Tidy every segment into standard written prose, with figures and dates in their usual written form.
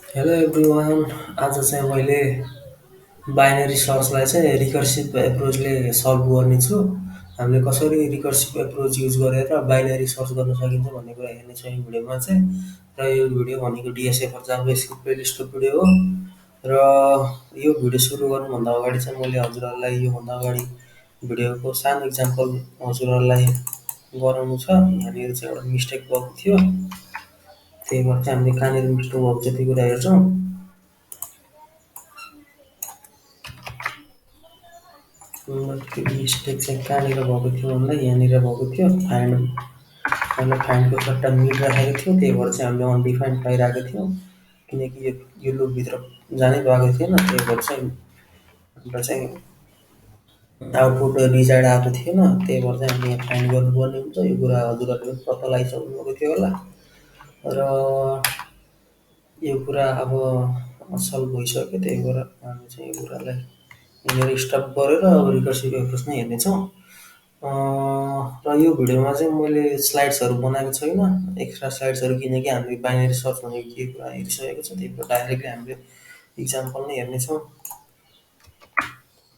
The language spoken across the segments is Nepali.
Hello everyone. आज चाहिँ मैले बाइनरी सर्चलाई चाहिँ रिकर्सिभ एप्रोचले सल्भ गर्नेछु। हामीले कसरी रिकर्सिभ एप्रोच युज गरेर बाइनरी सर्च गर्न सकिन्छ भन्ने कुरा हेर्नेछौँ यो भिडियोमा चाहिँ। र यो भिडियो भनेको डिएसएफर जाभास्क्रिप्ट प्लेलिस्टको भिडियो हो। र यो भिडियो सुरु गर्नुभन्दा अगाडि चाहिँ मैले हजुरहरूलाई योभन्दा अगाडि भिडियोको सानो इक्जाम्पल हजुरहरूलाई गराउनु छ। यहाँनिर चाहिँ एउटा मिस्टेक भएको थियो, त्यही भएर चाहिँ हामीले कहाँनिर मिस्टेक भएको छ त्यो कुरा हेर्छौँ। त्यो मिस्टेक चाहिँ कहाँनिर भएको थियो भन्दा यहाँनिर भएको थियो। हामीले फाइन्डको सट्टा मिड राखेको थियो, त्यही भएर चाहिँ हामीले अनडिफाइन्ड पाइरहेको थियौँ। किनकि यो लुपभित्र जानै पाएको थिएन, त्यही भएर चाहिँ हामीलाई चाहिँ आउटपुट रिजल्ट आएको थिएन। त्यही भएर चाहिँ हामीले यहाँ फाइन्ड गर्नुपर्ने हुन्छ। यो कुरा हजुरहरूले पनि पत्ता लगाइसक्नु भएको थियो होला। र यो कुरा अब सल्भ भइसक्यो, त्यही भएर हामी चाहिँ यो कुरालाई यहाँनिर स्टप गरेर अब रिकर्सिभ एप्रोच नै हेर्नेछौँ। र यो भिडियोमा चाहिँ मैले स्लाइड्सहरू बनाएको छैन, एक्स्ट्रा स्लाइड्सहरू, किनकि हामीले बाइनरी सर्च भनेको के कुरा हेरिसकेको छ। त्यही भएर डाइरेक्टली हामीले इक्जाम्पल नै हेर्नेछौँ।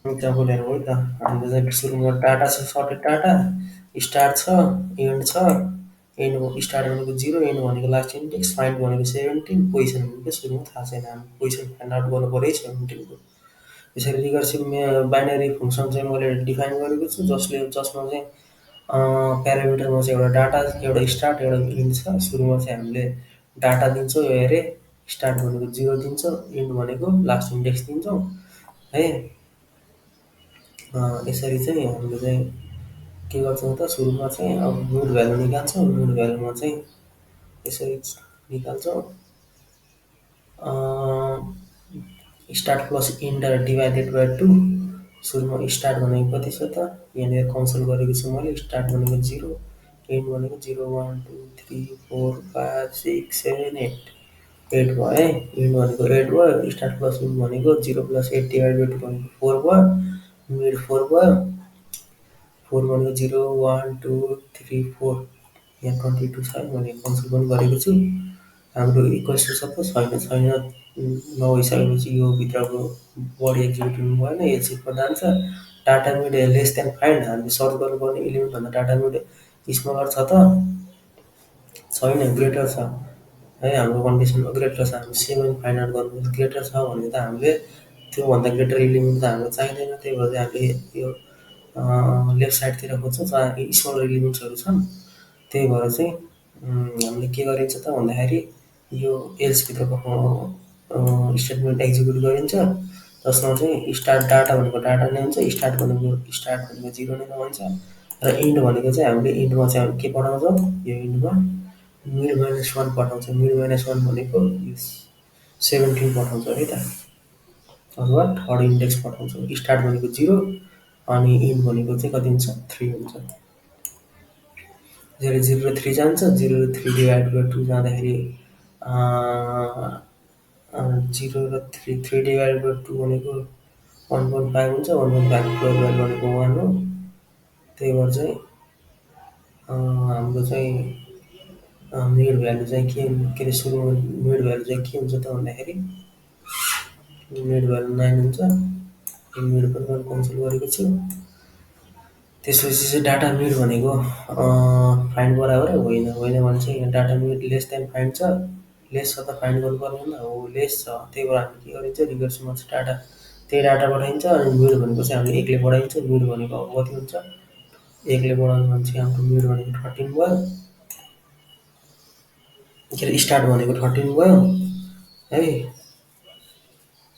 इक्जाम्पल हेरौँ है त। हामीले चाहिँ सुरुमा डाटा छ, सर्टेड डाटा, स्टार्ट छ, एन्ड छ। एन्ड स्टार्ट भनेको 0, एन्ड भनेको लास्ट इन्डेक्स, फाइन्ड भनेको 17, पोजिसन भनेको सुरुमा थाहा छैन, हामी पोजिसन फाइन्ड आउट गर्नु पऱ्यो 17को। यसरी रिकर्सिभ बाइनरी फङ्सन चाहिँ मैले डिफाइन गरेको छु, जसमा चाहिँ प्यारामिटरमा चाहिँ एउटा डाटा, एउटा स्टार्ट, एउटा इन्ड छ। सुरुमा चाहिँ हामीले डाटा दिन्छौँ, यो हेरे स्टार्ट भनेको 0 दिन्छौँ, इन्ड भनेको लास्ट इन्डेक्स दिन्छौँ है। यसरी चाहिँ हामीले चाहिँ के गर्छौँ त, सुरुमा चाहिँ अब मिड भ्यालु निकाल्छौँ। मिड भ्यालुमा चाहिँ यसरी निकाल्छौँ, start plus end divided by 2। सुरुमा स्टार्ट भनेको कति छ त, यहाँनिर कन्सोल गरेको छु मैले। स्टार्ट भनेको 0, एन्ड भनेको 0 1 2 3 4 5 6 7 8 8 भयो है। इन्ड भनेको 8 भयो। स्टार्ट प्लस इन्ड भनेको 0 प्लस 8 डिभाइड बाई 2 भनेको 4 भयो। मिड 4 भयो। 4 भनेको 0 1 2 3 4, यहाँ 22 छ, मैले कन्सोल पनि गरेको छु। हाम्रो इक्वल्स टु छ त छैन, नभइसकेपछि यो भित्रको बडी एक्जिक्युट हुनु भएन, एलसिफमा जान्छ। Data mid less than find, हामीले सर्च गर्नुपर्ने एलिमेन्टभन्दा डाटा मिड स्मलर छ त छैन, ग्रेटर छ है। हाम्रो कन्डिसनमा ग्रेटर छ, हामी 7 फाइन्ड आउट गर्नुपर्छ। ग्रेटर छ भने त हामीले त्योभन्दा ग्रेटर एलिमेन्ट त हामीलाई चाहिँदैन, त्यही भएर चाहिँ हामीले यो लेफ्ट साइडतिर खोज्छौँ जहाँ स्मल एलिमेन्ट्सहरू छन्। त्यही भएर चाहिँ हामीले के गरिन्छ त भन्दाखेरि यो एल्सभित्रको स्टेटमेन्ट एक्जिक्युट गरिन्छ, जसमा चाहिँ स्टार्ट डाटा भनेको डाटा नै हुन्छ, स्टार्ट भनेको 0 नै नभन्छ। र इन्ड भनेको चाहिँ हामीले इन्डमा चाहिँ हामी के पठाउँछौँ, यो इन्डमा मिड माइनस 1 पठाउँछ। मिड माइनस 1 भनेको यो 17 पठाउँछ है त, अथवा थर्ड इन्डेक्स पठाउँछ। स्टार्ट भनेको 0 अनि इन्ड भनेको चाहिँ कति हुन्छ, 3 हुन्छ। यसरी 0 र 3 जान्छ। 0 र 3 डिभाइड बाई 2 जाँदाखेरि 0 र 3 डिभाइड बाई 2 भनेको 1.5 हुन्छ। 1.5 फ्लोर भ्यालु भनेको 1 हो। त्यही भएर चाहिँ हाम्रो चाहिँ मिड भ्यालु चाहिँ के अरे, सुरुमा मिड भ्यालु चाहिँ के हुन्छ त भन्दाखेरि मिड भ्यालु 9 हुन्छ। यो मिड पनि मैले कन्सोल गरेको छु। त्यसपछि चाहिँ डाटा मिड भनेको फाइन्ड बराबर होइन, होइन भने चाहिँ यहाँ data mid less than find छ। लेस छ त फाइन्ड गर्नुपर्ने होइन, हो लेस छ। त्यही भएर हामी के गरिन्छ, रिकर्सिभमा चाहिँ डाटा त्यही डाटा पठाइन्छ। अनि मिड भनेको चाहिँ हामीले 1 ले बढाइन्छ। मिड भनेको अब कति हुन्छ, 1 ले बढाउनु भने चाहिँ हाम्रो मिड भनेको 13 भयो। के अरे, स्टार्ट भनेको 13 भयो है।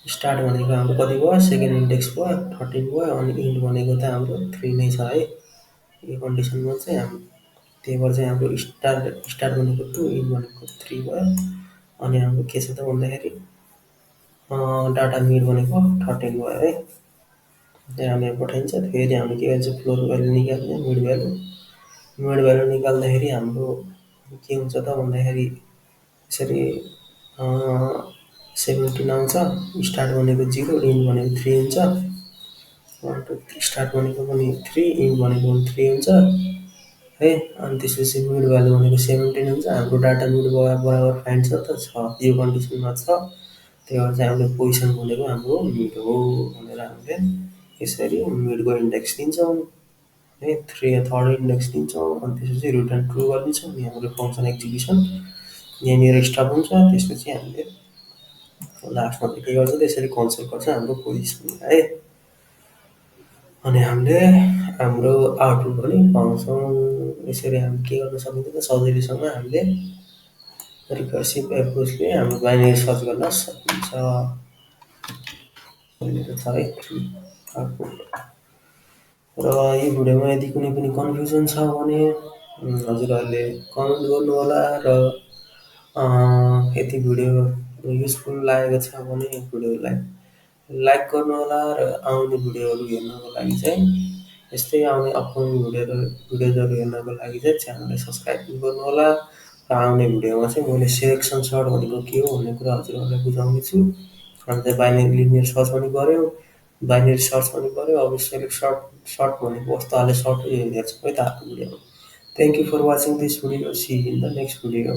स्टार्ट भनेको हाम्रो कति भयो, सेकेन्ड इन्डेक्स भयो, 13 भयो। अनि इन्ड भनेको त हाम्रो 3 नै छ है। यो कन्डिसनमा चाहिँ हामी, त्यही भएर चाहिँ हाम्रो स्टार्ट भनेको 2, इन्ड भनेको 3 भयो। अनि हाम्रो के छ त भन्दाखेरि डाटा मिड भनेको 13 भयो है। त्यहाँ हामीले पठाइन्छ। फेरि हामीले के भन्छ, फ्लोर भ्यालु निकाल्ने, मिड भ्यालु। मिड भ्यालु निकाल्दाखेरि हाम्रो के हुन्छ त भन्दाखेरि यसरी 17 आउँछ। स्टार्ट भनेको 0, इन्ड भनेको 3 हुन्छ। स्टार्ट भनेको पनि 3, इन्ड भनेको पनि 3 हुन्छ है। अनि त्यसपछि मिड भ्यालु भनेको 17 हुन्छ। हाम्रो डाटा मिड बराबर फाइन्ड छ त छ, यो कन्डिसनमा छ। त्यही भएर चाहिँ हामीले पोजिसन भनेको हाम्रो मिड हो भनेर हामीले यसरी मिडको इन्डेक्स दिन्छौँ है। थर्ड इन्डेक्स दिन्छौँ अनि त्यसपछि रिटर्न ट्रु गरिदिन्छौँ अनि हाम्रो फङ्सन एक्जिक्युसन यहाँनिर स्टप हुन्छ। त्यसपछि हामीले लास्टमा चाहिँ के गर्छ, त्यसरी कन्सोल गर्छ हाम्रो पोजिसनलाई है। अनि हामीले हाम्रो आउटपुट पनि पाउँछौँ। यसरी हामी के गर्न सकिन्छ त सजिलैसँग हामीले रिकर्सिभ एप्रोचले हाम्रो बाइनरी सर्च गर्न सकिन्छ। सजिलो छ है आउटपुट। र यो भिडियोमा यदि कुनै पनि कन्फ्युजन छ भने हजुरहरूले कमेन्ट गर्नु होला। र यदि भिडियो युजफुल लागेको छ भने भिडियोलाई लाइक गर्नु होला। र आउने भिडियोहरू हेर्नको लागि चाहिँ यस्तै आउने अपकमिङ भिडियोजहरू हेर्नको लागि चाहिँ च्यानललाई सब्सक्राइब पनि गर्नु होला। र आउने भिडियोमा चाहिँ मैले सिलेक्सन सर्ट भनेको के हो भन्ने कुरा हजुरहरूलाई बुझाउने छु। अन्त बाइनरी लिनियर सर्च पनि गऱ्यौँ, बाइनरी सर्च पनि गऱ्यौँ। अब सेलेक्ट सर्ट भनेको कस्तो खाले सर्ट हेर्छौँ है त अर्को भिडियोमा। Thank you for watching this video. See in the next video.